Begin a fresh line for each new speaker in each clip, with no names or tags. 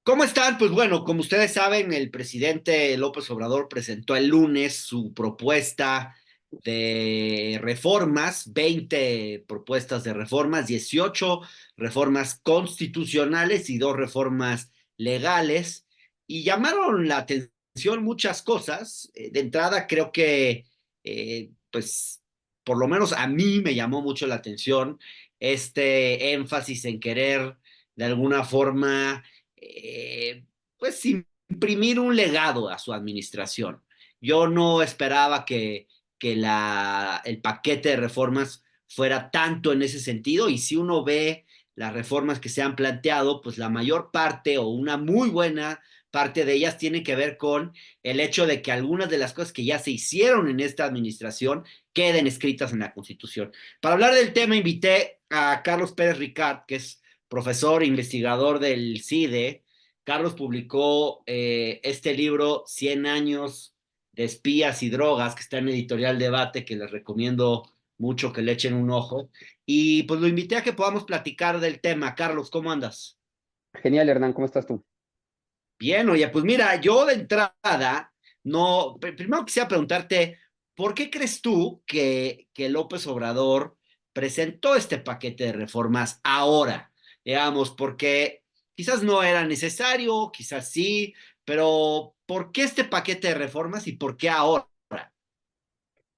¿Cómo están? Pues bueno, como ustedes saben, el presidente López Obrador presentó el lunes su propuesta de reformas, 20 propuestas de reformas, 18 reformas constitucionales y dos reformas legales, y llamaron la atención muchas cosas. De entrada, creo que, pues, por lo menos a mí me llamó mucho la atención este énfasis en querer, de alguna forma, pues imprimir un legado a su administración. Yo no esperaba que el paquete de reformas fuera tanto en ese sentido, y si uno ve las reformas que se han planteado, pues la mayor parte o una muy buena parte de ellas tiene que ver con el hecho de que algunas de las cosas que ya se hicieron en esta administración queden escritas en la Constitución. Para hablar del tema invité a Carlos Pérez Ricard, que es profesor e investigador del CIDE. Carlos publicó este libro, 100 años de espías y drogas, que está en Editorial Debate, que les recomiendo mucho que le echen un ojo. Y pues lo invité a que podamos platicar del tema. Carlos, ¿cómo andas?
Genial, Hernán, ¿cómo estás tú?
Bien, oye, pues mira, yo de entrada, no, primero quisiera preguntarte, ¿por qué crees tú que López Obrador presentó este paquete de reformas ahora? Digamos, porque quizás no era necesario, quizás sí, pero ¿por qué este paquete de reformas y por qué ahora?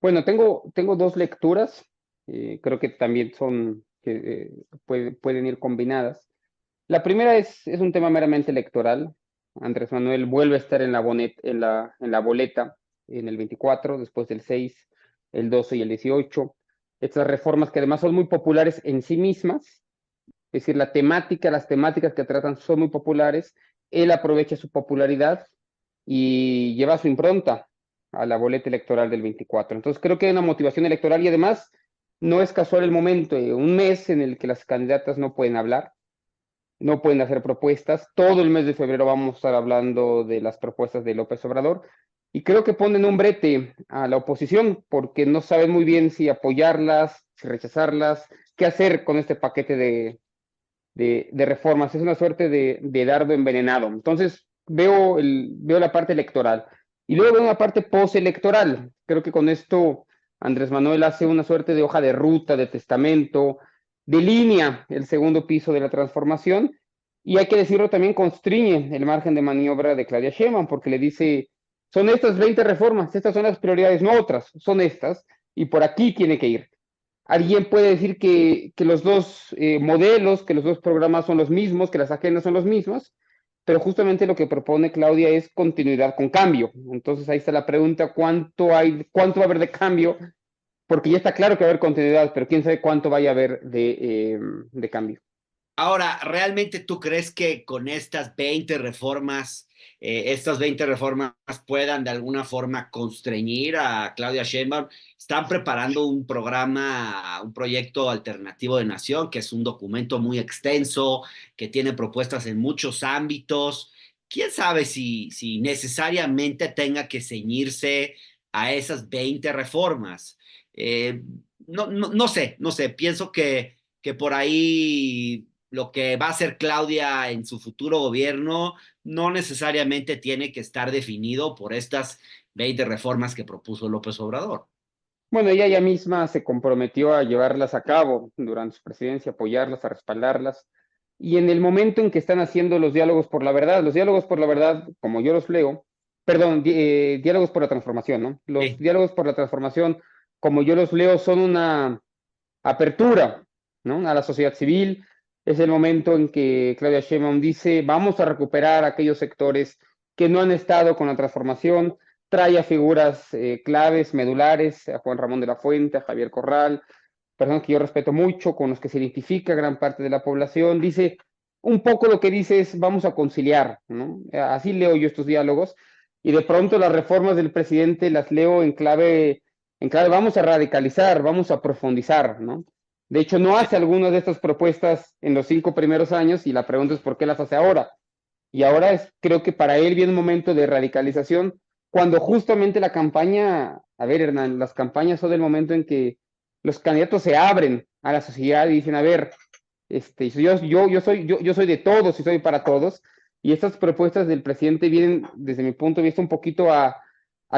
Bueno, tengo dos lecturas, creo que también son, pueden ir combinadas. La primera es un tema meramente electoral. Andrés Manuel vuelve a estar en la boleta en el 24, después del 6, el 12 y el 18. Estas reformas que además son muy populares en sí mismas, es decir, las temáticas que tratan son muy populares. Él aprovecha su popularidad y lleva su impronta a la boleta electoral del 24. Entonces creo que hay una motivación electoral y además no es casual el momento, un mes en el que las candidatas no pueden hablar, no pueden hacer propuestas. Todo el mes de febrero vamos a estar hablando de las propuestas de López Obrador y creo que ponen un brete a la oposición porque no saben muy bien si apoyarlas, si rechazarlas, qué hacer con este paquete de reformas. Es una suerte de dardo envenenado. Entonces, veo la parte electoral. Y luego veo una parte postelectoral. Creo que con esto Andrés Manuel hace una suerte de hoja de ruta, de testamento, delinea el segundo piso de la transformación. Y hay que decirlo también, constriñe el margen de maniobra de Claudia Sheinbaum, porque le dice, son estas 20 reformas, estas son las prioridades, no otras, son estas, y por aquí tiene que ir. Alguien puede decir que los dos modelos, que los dos programas son los mismos, que las agendas son los mismos, pero justamente lo que propone Claudia es continuidad con cambio. Entonces ahí está la pregunta, cuánto va a haber de cambio? Porque ya está claro que va a haber continuidad, pero quién sabe cuánto vaya a haber de cambio.
Ahora, ¿realmente tú crees que con estas 20 reformas puedan de alguna forma constreñir a Claudia Sheinbaum? Están preparando un programa, un proyecto alternativo de nación, que es un documento muy extenso, que tiene propuestas en muchos ámbitos. ¿Quién sabe si necesariamente tenga que ceñirse a esas 20 reformas? Eh, no sé, pienso que por ahí lo que va a hacer Claudia en su futuro gobierno no necesariamente tiene que estar definido por estas 20 reformas que propuso López Obrador.
Bueno, ella misma se comprometió a llevarlas a cabo durante su presidencia, apoyarlas, a respaldarlas. Y en el momento en que están haciendo los diálogos por la verdad, como yo los leo, perdón, diálogos por la transformación, ¿no? Los
Sí.
diálogos por la transformación, como yo los leo, son una apertura, ¿no? A la sociedad civil. Es el momento en que Claudia Sheinbaum dice, vamos a recuperar aquellos sectores que no han estado con la transformación, trae a figuras claves, medulares, a Juan Ramón de la Fuente, a Javier Corral, personas que yo respeto mucho, con los que se identifica gran parte de la población. Dice, un poco lo que dice es, vamos a conciliar, ¿no? Así leo yo estos diálogos, y de pronto las reformas del presidente las leo en clave, vamos a radicalizar, vamos a profundizar, ¿no? De hecho, no hace algunas de estas propuestas en los 5 primeros años, y la pregunta es por qué las hace ahora. Y ahora creo que para él viene un momento de radicalización, cuando justamente la campaña, a ver, Hernán, las campañas son el momento en que los candidatos se abren a la sociedad y dicen, a ver, yo soy de todos y soy para todos, y estas propuestas del presidente vienen, desde mi punto de vista, un poquito a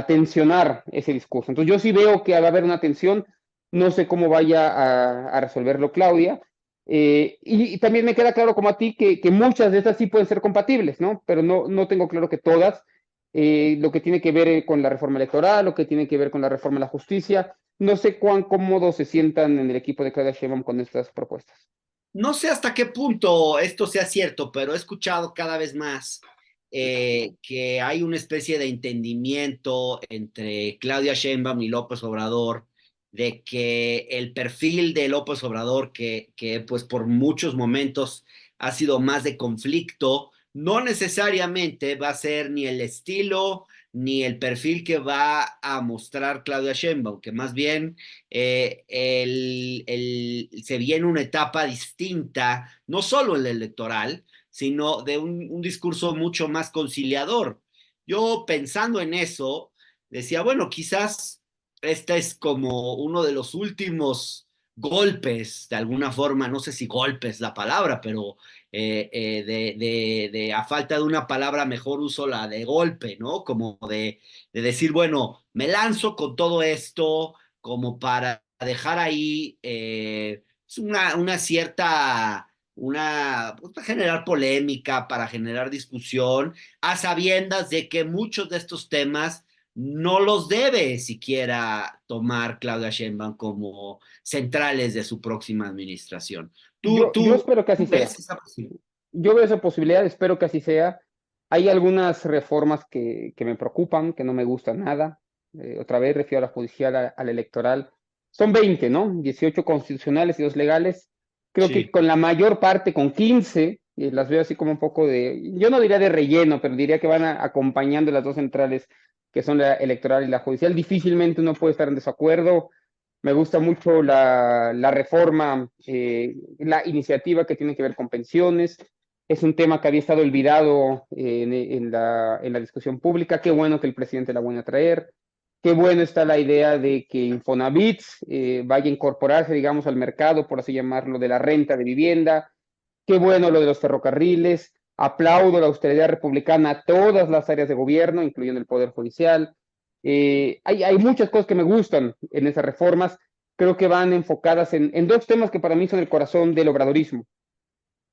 tensionar ese discurso. Entonces yo sí veo que va a haber una tensión, no sé cómo vaya a resolverlo Claudia, y también me queda claro como a ti que muchas de estas sí pueden ser compatibles, ¿no? Pero no tengo claro que todas, lo que tiene que ver con la reforma electoral, lo que tiene que ver con la reforma de la justicia, no sé cuán cómodos se sientan en el equipo de Claudia Sheinbaum con estas propuestas.
No sé hasta qué punto esto sea cierto, pero he escuchado cada vez más que hay una especie de entendimiento entre Claudia Sheinbaum y López Obrador, de que el perfil de López Obrador, que pues por muchos momentos ha sido más de conflicto, no necesariamente va a ser ni el estilo ni el perfil que va a mostrar Claudia Sheinbaum, que más bien se viene una etapa distinta, no solo el electoral, sino de un discurso mucho más conciliador. Yo pensando en eso, decía, bueno, quizás este es como uno de los últimos golpes, de alguna forma, no sé si golpe es la palabra, pero a falta de una palabra mejor uso la de golpe, ¿no? Como de decir, bueno, me lanzo con todo esto como para dejar ahí una cierta, pues, para generar polémica, para generar discusión, a sabiendas de que muchos de estos temas no los debe siquiera tomar Claudia Sheinbaum como centrales de su próxima administración. ¿Tú,
Yo
tú,
espero que así
tú
sea.
ves esa posibilidad?
Yo veo esa posibilidad, espero que así sea. Hay algunas reformas que me preocupan, que no me gustan nada. Otra vez refiero a la judicial, a la electoral. Son 20, ¿no? 18 constitucionales y 2 legales. Creo que
Sí.
con la mayor parte, con 15, las veo así como un poco de, yo no diría de relleno, pero diría que van acompañando las dos centrales, que son la electoral y la judicial. Difícilmente uno puede estar en desacuerdo. Me gusta mucho la reforma, la iniciativa que tiene que ver con pensiones. Es un tema que había estado olvidado en la discusión pública. Qué bueno que el presidente la vuelve a traer. Qué bueno está la idea de que Infonavit vaya a incorporarse, digamos, al mercado, por así llamarlo, de la renta de vivienda. Qué bueno lo de los ferrocarriles. Aplaudo la austeridad republicana a todas las áreas de gobierno, incluyendo el Poder Judicial. Hay muchas cosas que me gustan en esas reformas. Creo que van enfocadas en dos temas que para mí son el corazón del obradorismo.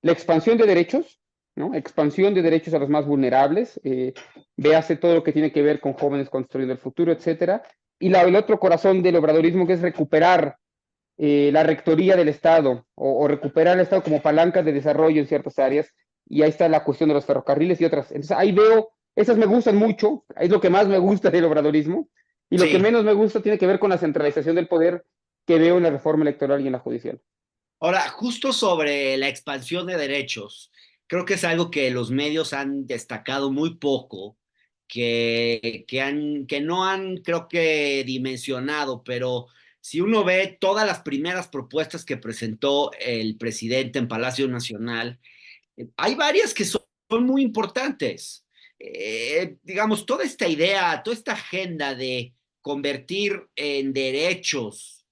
La expansión de derechos, ¿no? Expansión de derechos a los más vulnerables. Véase todo lo que tiene que ver con jóvenes construyendo el futuro, etcétera. Y el otro corazón del obradorismo, que es recuperar la rectoría del Estado o recuperar el Estado como palanca de desarrollo en ciertas áreas. Y ahí está la cuestión de los ferrocarriles y otras. Entonces ahí veo, esas me gustan mucho, es lo que más me gusta del obradorismo. Y lo que
Sí.
menos me gusta tiene que ver con la centralización del poder que veo en la reforma electoral y en la judicial.
Ahora, justo sobre la expansión de derechos, creo que es algo que los medios han destacado muy poco, que no han, creo que, dimensionado, pero si uno ve todas las primeras propuestas que presentó el presidente en Palacio Nacional, hay varias que son muy importantes. Digamos, toda esta idea, toda esta agenda de convertir en derechos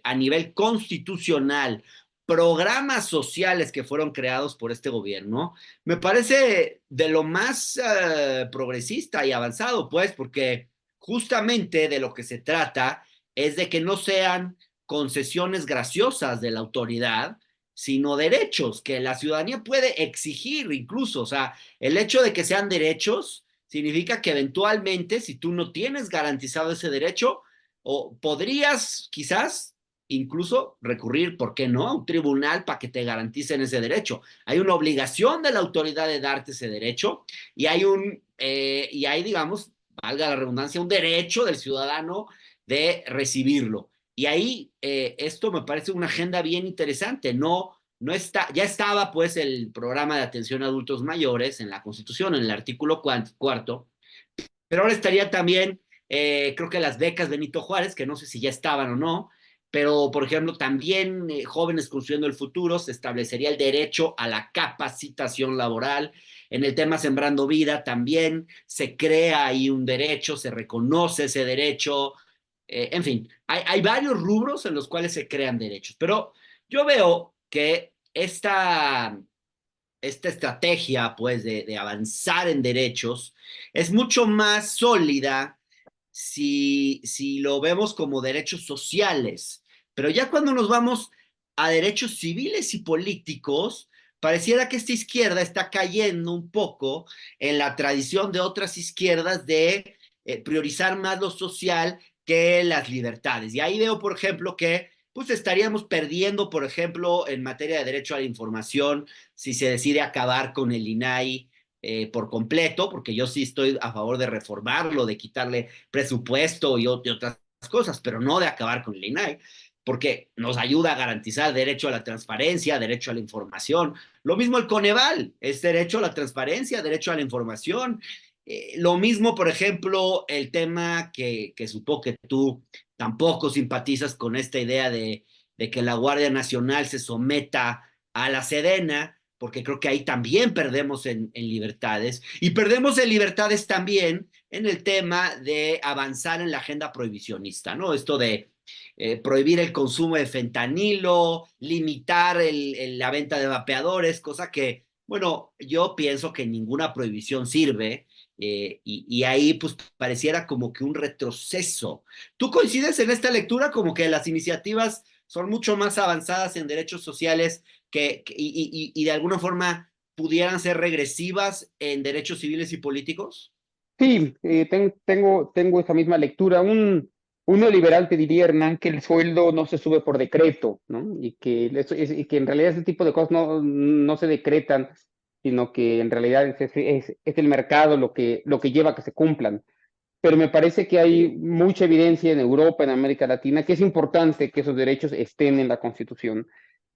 a nivel constitucional programas sociales que fueron creados por este gobierno, me parece de lo más progresista y avanzado, pues, porque justamente de lo que se trata es de que no sean concesiones graciosas de la autoridad, sino derechos que la ciudadanía puede exigir incluso. O sea, el hecho de que sean derechos significa que eventualmente, si tú no tienes garantizado ese derecho, o podrías quizás incluso recurrir, ¿por qué no?, a un tribunal para que te garanticen ese derecho. Hay una obligación de la autoridad de darte ese derecho y hay, digamos, valga la redundancia, un derecho del ciudadano de recibirlo. Y ahí esto me parece una agenda bien interesante. No está, ya estaba pues el programa de atención a adultos mayores en la Constitución, en el artículo cuarto, pero ahora estaría también, creo que las becas Benito Juárez, que no sé si ya estaban o no, pero por ejemplo también Jóvenes Construyendo el Futuro, se establecería el derecho a la capacitación laboral. En el tema Sembrando Vida también se crea ahí un derecho, se reconoce ese derecho. En fin, hay varios rubros en los cuales se crean derechos, pero yo veo que esta estrategia, pues, de avanzar en derechos es mucho más sólida si lo vemos como derechos sociales. Pero ya cuando nos vamos a derechos civiles y políticos, pareciera que esta izquierda está cayendo un poco en la tradición de otras izquierdas de priorizar más lo social que las libertades. Y ahí veo, por ejemplo, que pues estaríamos perdiendo, por ejemplo, en materia de derecho a la información, si se decide acabar con el INAI por completo, porque yo sí estoy a favor de reformarlo, de quitarle presupuesto y otras cosas, pero no de acabar con el INAI, porque nos ayuda a garantizar derecho a la transparencia, derecho a la información. Lo mismo el Coneval, es derecho a la transparencia, derecho a la información. Lo mismo, por ejemplo, el tema que supongo que tú tampoco simpatizas con esta idea de que la Guardia Nacional se someta a la Sedena, porque creo que ahí también perdemos en libertades y perdemos en libertades también en el tema de avanzar en la agenda prohibicionista, ¿no? Esto de prohibir el consumo de fentanilo, limitar la venta de vapeadores, cosa que, bueno, yo pienso que ninguna prohibición sirve y ahí pues pareciera como que un retroceso. ¿Tú coincides en esta lectura como que las iniciativas son mucho más avanzadas en derechos sociales y de alguna forma pudieran ser regresivas en derechos civiles y políticos?
Sí, tengo esa misma lectura. Un neoliberal te diría, Hernán, que el sueldo no se sube por decreto, ¿no? Y que en realidad ese tipo de cosas no se decretan, sino que en realidad es el mercado lo que lleva a que se cumplan. Pero me parece que hay mucha evidencia en Europa, en América Latina, que es importante que esos derechos estén en la Constitución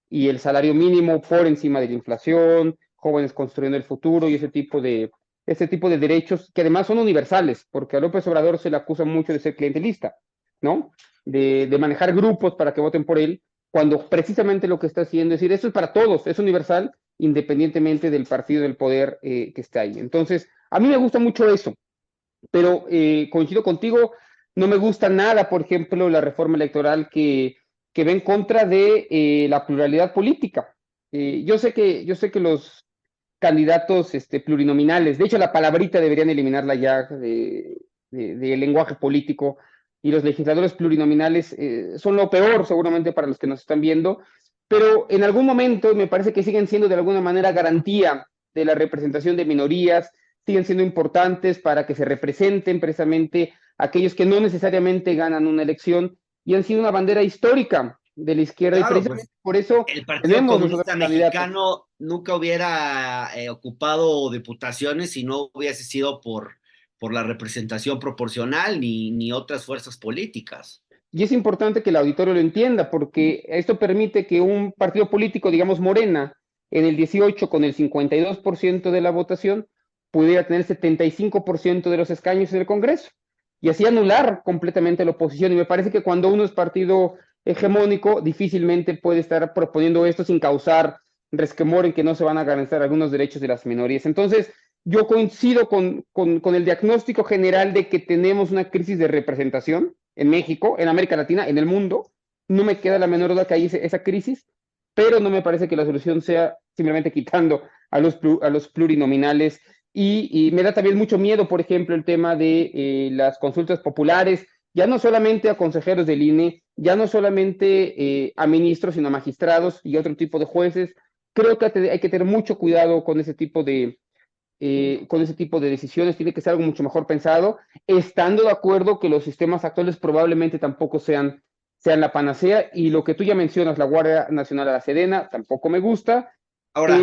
y el salario mínimo por encima de la inflación, jóvenes construyendo el futuro y ese tipo de derechos que además son universales, porque a López Obrador se le acusa mucho de ser clientelista, ¿no? De manejar grupos para que voten por él, cuando precisamente lo que está haciendo es decir, eso es para todos, es universal, independientemente del partido del poder que esté ahí. Entonces, a mí me gusta mucho eso, pero coincido contigo, no me gusta nada, por ejemplo, la reforma electoral que va en contra de la pluralidad política. Yo sé que los candidatos plurinominales, de hecho la palabrita deberían eliminarla ya de lenguaje político, y los legisladores plurinominales son lo peor seguramente para los que nos están viendo, pero en algún momento me parece que siguen siendo de alguna manera garantía de la representación de minorías, siguen siendo importantes para que se representen precisamente aquellos que no necesariamente ganan una elección y han sido una bandera histórica de la izquierda y
Claro, pues
precisamente por eso
el Partido
tenemos nosotros
Comunista
candidatos.
Mexicano nunca hubiera ocupado diputaciones si no hubiese sido por la representación proporcional ni otras fuerzas políticas.
Y es importante que el auditorio lo entienda porque esto permite que un partido político, digamos Morena, en el 18 con el 52% de la votación, pudiera tener 75% de los escaños en el Congreso y así anular completamente la oposición. Y me parece que cuando uno es partido hegemónico, difícilmente puede estar proponiendo esto sin causar resquemor en que no se van a garantizar algunos derechos de las minorías. Entonces, yo coincido con el diagnóstico general de que tenemos una crisis de representación en México, en América Latina, en el mundo. No me queda la menor duda que hay esa crisis, pero no me parece que la solución sea simplemente quitando a los plurinominales. Y me da también mucho miedo, por ejemplo, el tema de las consultas populares, ya no solamente a consejeros del INE, ya no solamente a ministros, sino a magistrados y otro tipo de jueces. Creo que hay que tener mucho cuidado con ese tipo de decisiones, tiene que ser algo mucho mejor pensado, estando de acuerdo que los sistemas actuales probablemente tampoco sean la panacea, y lo que tú ya mencionas, la Guardia Nacional a la Sedena, tampoco me gusta,
Ahora,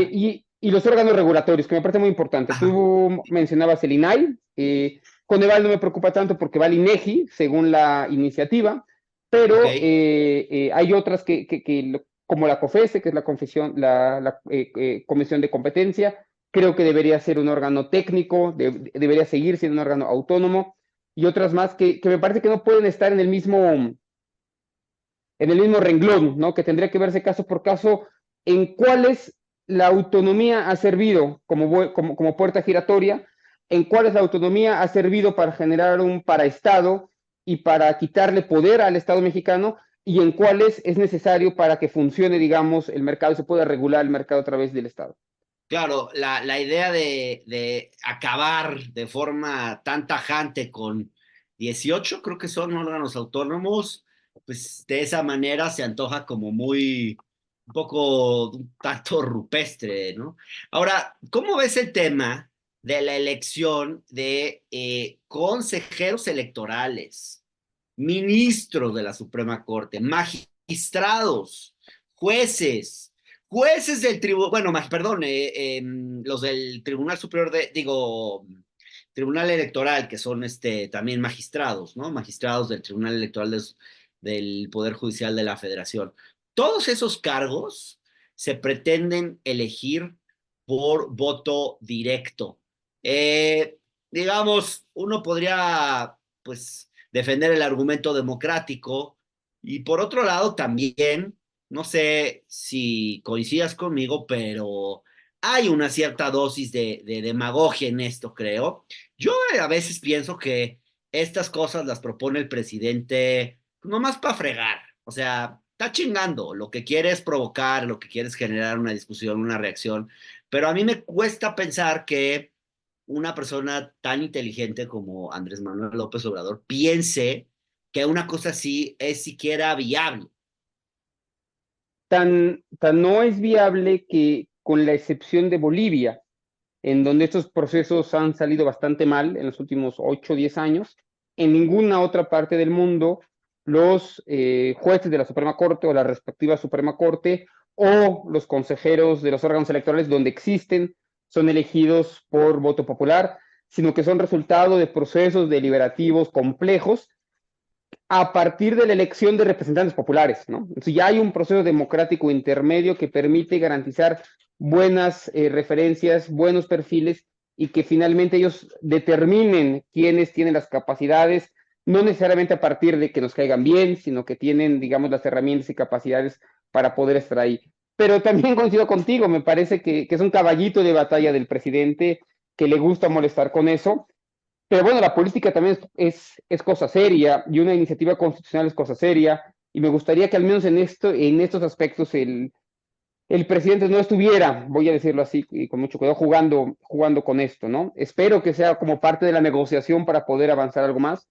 y los órganos regulatorios, que me parece muy importante.
ajá,
Tú mencionabas el INAI, Coneval no me preocupa tanto porque va al INEGI, según la iniciativa,
ok.
pero hay otras como la COFESE, que es la Comisión de Competencia. Creo que debería ser un órgano técnico, debería seguir siendo un órgano autónomo, y otras más que me parece que no pueden estar en el mismo renglón, ¿no? Que tendría que verse caso por caso en cuáles la autonomía ha servido como puerta giratoria, en cuáles la autonomía ha servido para generar un paraestado y para quitarle poder al Estado mexicano, y en cuáles es necesario para que funcione, digamos, el mercado y se pueda regular el mercado a través del Estado.
Claro, la idea de acabar de forma tan tajante con 18, creo que son órganos autónomos, pues de esa manera se antoja como muy, un poco, un tanto rupestre, ¿no? Ahora, ¿cómo ves el tema de la elección de consejeros electorales, ministros de la Suprema Corte, magistrados, jueces? Jueces del tribunal, bueno, más, perdón, los del Tribunal Superior digo, Tribunal Electoral, que son también magistrados, ¿no? Magistrados del Tribunal Electoral del Poder Judicial de la Federación. Todos esos cargos se pretenden elegir por voto directo. Digamos, uno podría, pues, defender el argumento democrático y por otro lado también no sé si coincidas conmigo, pero hay una cierta dosis de demagogia en esto, creo. Yo a veces pienso que estas cosas las propone el presidente nomás para fregar. O sea, está chingando. Lo que quiere es provocar, lo que quiere es generar una discusión, una reacción. Pero a mí me cuesta pensar que una persona tan inteligente como Andrés Manuel López Obrador piense que una cosa así es siquiera viable.
Tan no es viable que, con la excepción de Bolivia, en donde estos procesos han salido bastante mal en los últimos 8 o 10 años, en ninguna otra parte del mundo los jueces de la Suprema Corte o la respectiva Suprema Corte o los consejeros de los órganos electorales donde existen son elegidos por voto popular, sino que son resultado de procesos deliberativos complejos a partir de la elección de representantes populares, ¿no? Entonces ya hay un proceso democrático intermedio que permite garantizar buenas referencias, buenos perfiles y que finalmente ellos determinen quiénes tienen las capacidades, no necesariamente a partir de que nos caigan bien, sino que tienen, digamos, las herramientas y capacidades para poder estar ahí. Pero también coincido contigo, me parece que es un caballito de batalla del presidente que le gusta molestar con eso. Pero bueno, la política también es cosa seria y una iniciativa constitucional es cosa seria y me gustaría que al menos en estos aspectos el presidente no estuviera, voy a decirlo así y con mucho cuidado, jugando con esto, ¿no? Espero que sea como parte de la negociación para poder avanzar algo más.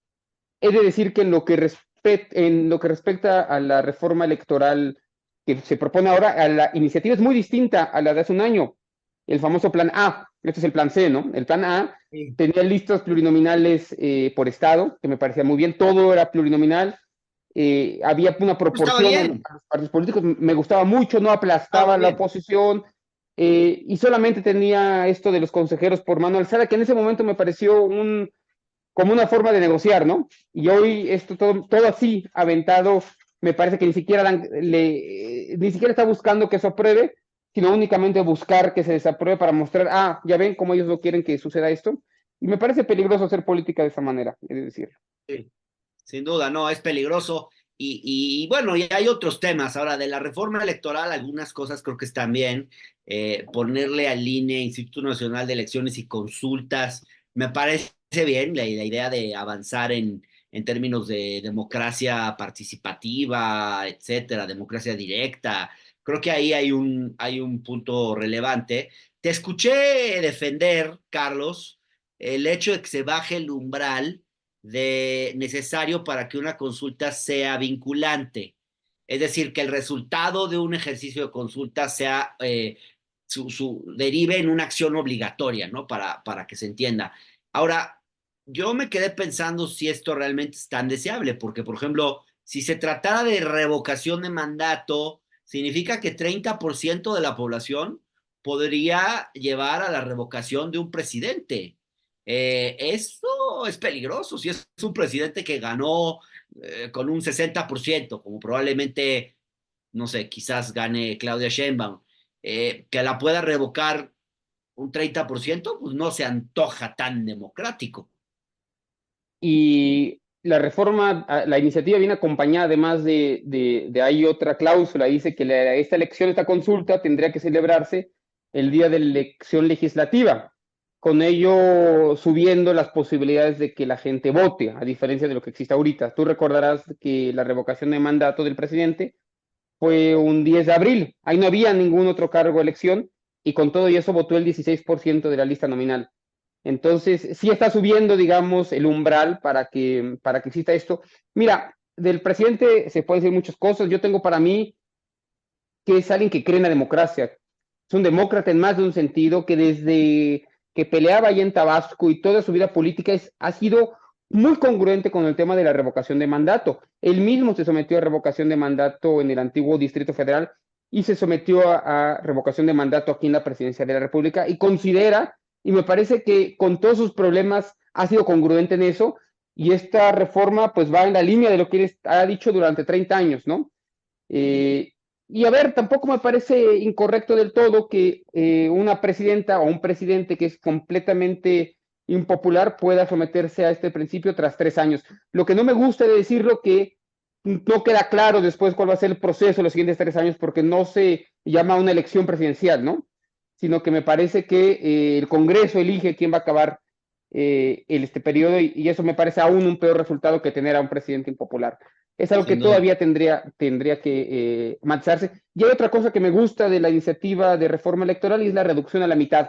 He de decir que en lo que respecta a la reforma electoral que se propone ahora, a la iniciativa es muy distinta a la de hace un año. El famoso plan A, este es el plan C, ¿no? El plan A
Sí.
tenía listas plurinominales por estado, que me parecía muy bien, todo era plurinominal, había una
Estaba
proporción a los
bien,
partidos políticos, me gustaba mucho, no
estaba
aplastaba a la
bien.
oposición, y solamente tenía esto de los consejeros por mano alzada, que en ese momento me pareció como una forma de negociar, ¿no? Y hoy esto todo así, aventado, me parece que ni siquiera está buscando que eso apruebe, sino únicamente buscar que se desapruebe para mostrar, ya ven cómo ellos no quieren que suceda esto. Y me parece peligroso hacer política de esa manera, es decir.
Sí, sin duda, no, es peligroso. Bueno, y hay otros temas. Ahora, de la reforma electoral, algunas cosas creo que están bien. Ponerle al INE, Instituto Nacional de Elecciones y Consultas, me parece bien la idea de avanzar en términos de democracia participativa, etcétera, democracia directa. Creo que ahí hay un punto relevante. Te escuché defender, Carlos, el hecho de que se baje el umbral necesario para que una consulta sea vinculante. Es decir, que el resultado de un ejercicio de consulta sea, derive en una acción obligatoria, ¿no? Para que se entienda. Ahora, yo me quedé pensando si esto realmente es tan deseable, porque, por ejemplo, si se tratara de revocación de mandato, significa que 30% de la población podría llevar a la revocación de un presidente. Eso es peligroso. Si es un presidente que ganó con un 60%, como probablemente, no sé, quizás gane Claudia Sheinbaum, que la pueda revocar un 30%, pues no se antoja tan democrático.
Y la reforma, la iniciativa viene acompañada además de ahí otra cláusula, dice que esta elección, esta consulta tendría que celebrarse el día de la elección legislativa, con ello subiendo las posibilidades de que la gente vote, a diferencia de lo que existe ahorita. Tú recordarás que la revocación de mandato del presidente fue un 10 de abril, ahí no había ningún otro cargo de elección, y con todo y eso votó el 16% de la lista nominal. Entonces, sí está subiendo, digamos, el umbral para que exista esto. Mira, del presidente se pueden decir muchas cosas. Yo tengo para mí que es alguien que cree en la democracia. Es un demócrata en más de un sentido, que desde que peleaba ahí en Tabasco y toda su vida política ha sido muy congruente con el tema de la revocación de mandato. Él mismo se sometió a revocación de mandato en el antiguo Distrito Federal y se sometió a revocación de mandato aquí en la presidencia de la República y considera, y me parece que con todos sus problemas ha sido congruente en eso, y esta reforma pues va en la línea de lo que él ha dicho durante 30 años, ¿no? Eh, y a ver, tampoco me parece incorrecto del todo que una presidenta o un presidente que es completamente impopular pueda someterse a este principio tras 3 años. Lo que no me gusta de decirlo que no queda claro después cuál va a ser el proceso de los siguientes 3 años porque no se llama una elección presidencial, ¿no? Sino que me parece que el Congreso elige quién va a acabar este periodo y eso me parece aún un peor resultado que tener a un presidente impopular. Es algo que
Sin duda.
todavía tendría que matizarse. Y hay otra cosa que me gusta de la iniciativa de reforma electoral y es la reducción a la mitad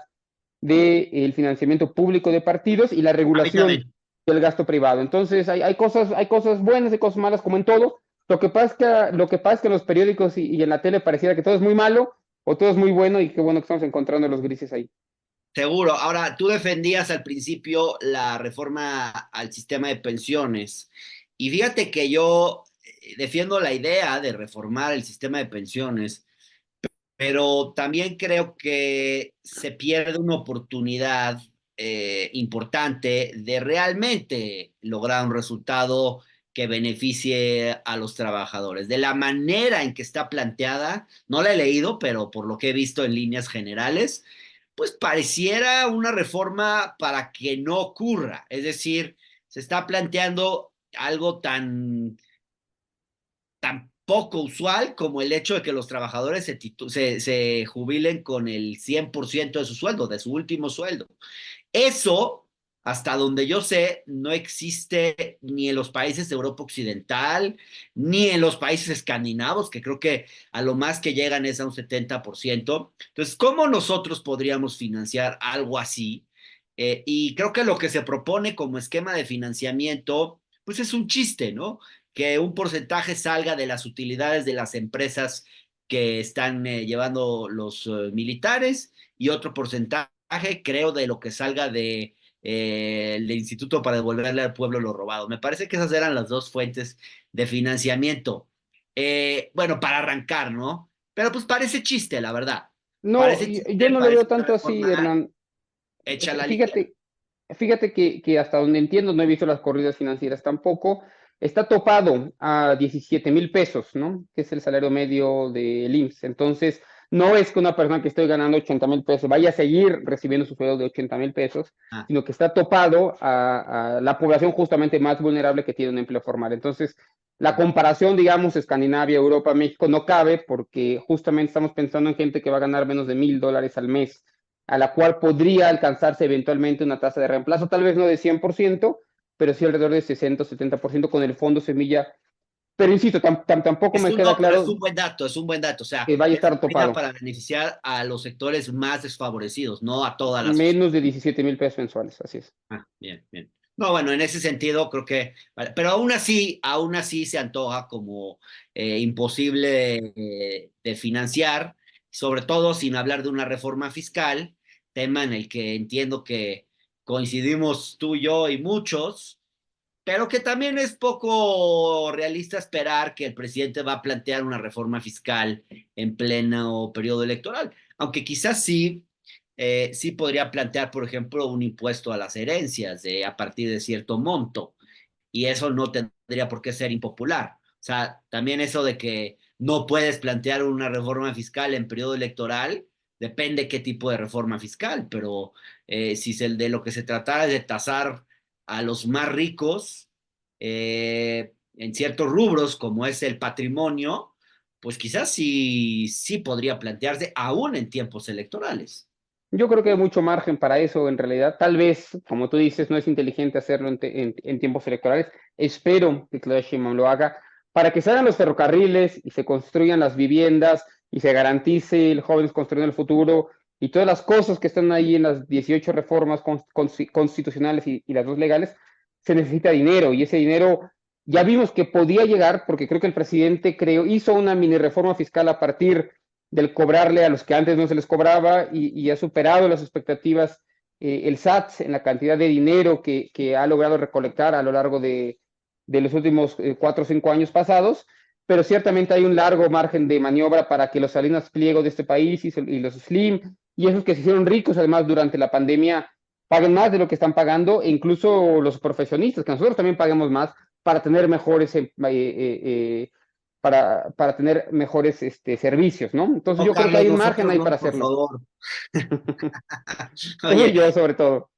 del financiamiento público de partidos y la
A mí
regulación
también.
del gasto privado. Entonces, hay cosas buenas y cosas malas, como en todo. Lo que pasa es que en los periódicos y en la tele pareciera que todo es muy malo o todo es muy bueno, y qué bueno que estamos encontrando los grises ahí.
Seguro. Ahora, tú defendías al principio la reforma al sistema de pensiones. Y fíjate que yo defiendo la idea de reformar el sistema de pensiones, pero también creo que se pierde una oportunidad importante de realmente lograr un resultado que beneficie a los trabajadores. De la manera en que está planteada, no la he leído, pero por lo que he visto en líneas generales, pues pareciera una reforma para que no ocurra. Es decir, se está planteando algo tan poco usual como el hecho de que los trabajadores se jubilen con el 100% de su sueldo, de su último sueldo. Eso, hasta donde yo sé, no existe ni en los países de Europa Occidental, ni en los países escandinavos, que creo que a lo más que llegan es a un 70%. Entonces, ¿cómo nosotros podríamos financiar algo así? Y creo que lo que se propone como esquema de financiamiento, pues es un chiste, ¿no? Que un porcentaje salga de las utilidades de las empresas que están llevando los militares y otro porcentaje, creo, de lo que salga el Instituto para devolverle al pueblo lo robado. Me parece que esas eran las dos fuentes de financiamiento. Bueno, para arrancar, ¿no? Pero pues parece chiste, la verdad.
No,
Parece
yo
chiste,
no lo veo
parece una
tanto así,
reforma
Hernán.
hecha a la ligera.
Fíjate, fíjate que hasta donde entiendo, no he visto las corridas financieras tampoco, está topado a 17,000 pesos, ¿no? Que es el salario medio del IMSS. Entonces, no es que una persona que esté ganando 80,000 pesos vaya a seguir recibiendo su sueldo de 80,000 pesos,
Ah,
sino que está topado a la población justamente más vulnerable que tiene un empleo formal. Entonces, la comparación, digamos, Escandinavia, Europa, México, no cabe porque justamente estamos pensando en gente que va a ganar menos de $1,000 al mes, a la cual podría alcanzarse eventualmente una tasa de reemplazo, tal vez no de 100%, pero sí alrededor de 60 o 70% con el fondo semilla. Pero insisto, tampoco me queda
no, pero es
claro
un buen dato, es un buen dato. O sea,
que vaya a
es
estar
buena
topado.
para beneficiar a los sectores más desfavorecidos, no a toda la sociedad.
Menos de 17,000 pesos mensuales, así es.
Ah, bien, bien. No, bueno, en ese sentido creo que, vale, pero aún así se antoja como imposible de financiar, sobre todo sin hablar de una reforma fiscal, tema en el que entiendo que coincidimos tú, yo y muchos, pero que también es poco realista esperar que el presidente va a plantear una reforma fiscal en pleno periodo electoral, aunque quizás sí podría plantear, por ejemplo, un impuesto a las herencias a partir de cierto monto, y eso no tendría por qué ser impopular. O sea, también eso de que no puedes plantear una reforma fiscal en periodo electoral, depende qué tipo de reforma fiscal, pero si de lo que se tratara es de tasar a los más ricos en ciertos rubros, como es el patrimonio, pues quizás sí podría plantearse aún en tiempos electorales.
Yo creo que hay mucho margen para eso en realidad. Tal vez, como tú dices, no es inteligente hacerlo en tiempos electorales. Espero que Claudia Sheinbaum lo haga para que se hagan los ferrocarriles y se construyan las viviendas y se garantice el jóvenes construyendo el futuro y todas las cosas que están ahí en las 18 reformas constitucionales y las dos legales, se necesita dinero y ese dinero ya vimos que podía llegar porque creo que el presidente hizo una mini reforma fiscal a partir del cobrarle a los que antes no se les cobraba y ha superado las expectativas el SAT en la cantidad de dinero que ha logrado recolectar a lo largo de los últimos 4 o 5 años pasados, pero ciertamente hay un largo margen de maniobra para que los Salinas Pliego de este país y los Slim y esos que se hicieron ricos además durante la pandemia paguen más de lo que están pagando e incluso los profesionistas, que nosotros también paguemos más para tener mejores para tener mejores servicios, ¿no? Entonces
No,
yo creo que
Carlos,
hay un margen
nosotros
ahí
no,
para
por
hacerlo.
favor.
Tú y
Oye,
yo sobre todo.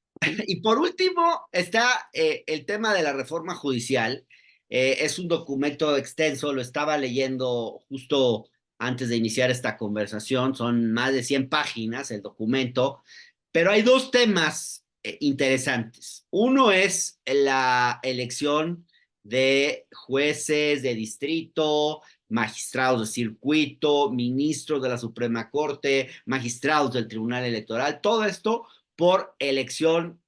y por último está el tema de la reforma judicial. Es un documento extenso, lo estaba leyendo justo antes de iniciar esta conversación, son más de 100 páginas el documento, pero hay dos temas interesantes. Uno es la elección de jueces de distrito, magistrados de circuito, ministros de la Suprema Corte, magistrados del Tribunal Electoral, todo esto por elección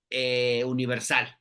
universal,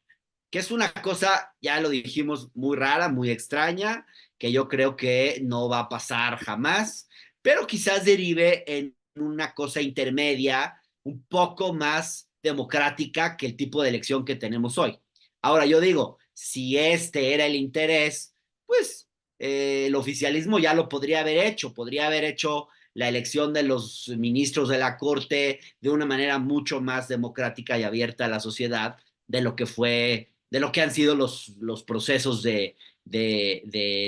que es una cosa, ya lo dijimos, muy rara, muy extraña, que yo creo que no va a pasar jamás, pero quizás derive en una cosa intermedia, un poco más democrática que el tipo de elección que tenemos hoy. Ahora yo digo, si este era el interés, pues el oficialismo ya lo podría haber hecho la elección de los ministros de la Corte de una manera mucho más democrática y abierta a la sociedad de lo que fue, de lo que han sido los procesos de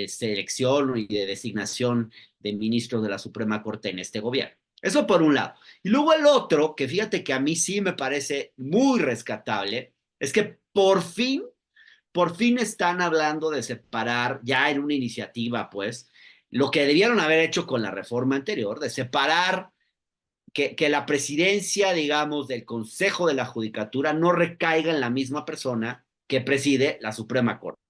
selección y de designación de ministros de la Suprema Corte en este gobierno. Eso por un lado. Y luego el otro, que fíjate que a mí sí me parece muy rescatable, es que por fin están hablando de separar, ya en una iniciativa, pues, lo que debieron haber hecho con la reforma anterior, de separar que la presidencia, digamos, del Consejo de la Judicatura no recaiga en la misma persona que preside la Suprema Corte.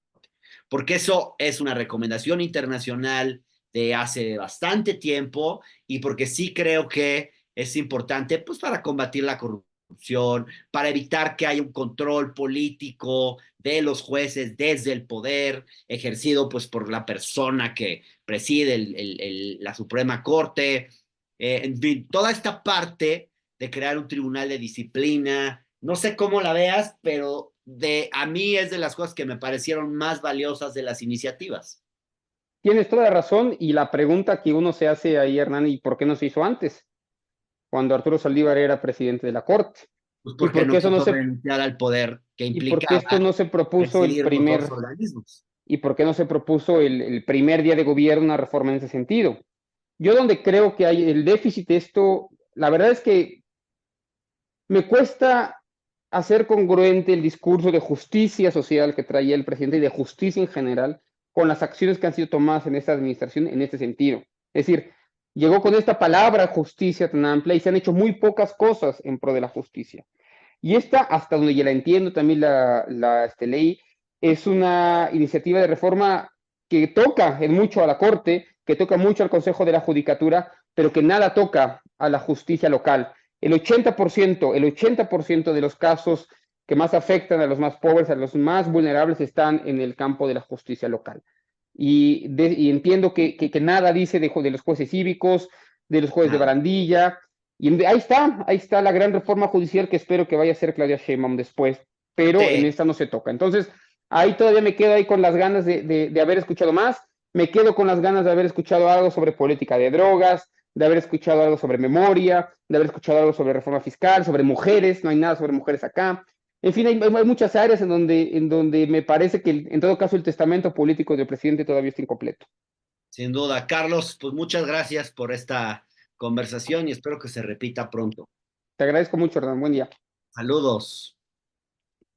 Porque eso es una recomendación internacional de hace bastante tiempo y porque sí creo que es importante, pues, para combatir la corrupción, para evitar que haya un control político de los jueces desde el poder ejercido, pues, por la persona que preside la Suprema Corte. En fin, toda esta parte de crear un tribunal de disciplina, no sé cómo la veas, pero a mí es de las cosas que me parecieron más valiosas de las iniciativas.
Tienes toda la razón y la pregunta que uno se hace ahí, Hernán, ¿y por qué no se hizo antes? Cuando Arturo Saldívar era presidente de la Corte.
Pues
¿Y
porque
por
no
qué eso no
quiso
se,
renunciar al poder que
y por qué esto
implicaba
no se propuso
presidir los dos organismos.
y por qué no se propuso el primer día de gobierno una reforma en ese sentido? Yo donde creo que hay el déficit de esto, la verdad es que me cuesta hacer congruente el discurso de justicia social que traía el presidente y de justicia en general con las acciones que han sido tomadas en esta administración en este sentido. Es decir, llegó con esta palabra justicia tan amplia y se han hecho muy pocas cosas en pro de la justicia. Y esta, hasta donde ya la entiendo también ley, es una iniciativa de reforma que toca en mucho a la Corte, que toca mucho al Consejo de la Judicatura, pero que nada toca a la justicia local. El 80% de los casos que más afectan a los más pobres, a los más vulnerables, están en el campo de la justicia local. Y entiendo que nada dice de los jueces cívicos, de los jueces de
Nada.
barandilla, y ahí está la gran reforma judicial que espero que vaya a ser Claudia Sheinbaum después, pero en
Sí.
esta no se toca. Entonces, ahí todavía me quedo ahí con las ganas de haber escuchado más, me quedo con las ganas de haber escuchado algo sobre política de drogas, de haber escuchado algo sobre memoria, de haber escuchado algo sobre reforma fiscal, sobre mujeres, no hay nada sobre mujeres acá. En fin, hay muchas áreas en donde me parece que en todo caso el testamento político del presidente todavía está incompleto.
Sin duda. Carlos, pues muchas gracias por esta conversación y espero que se repita pronto.
Te agradezco mucho, Hernán. Buen día.
Saludos.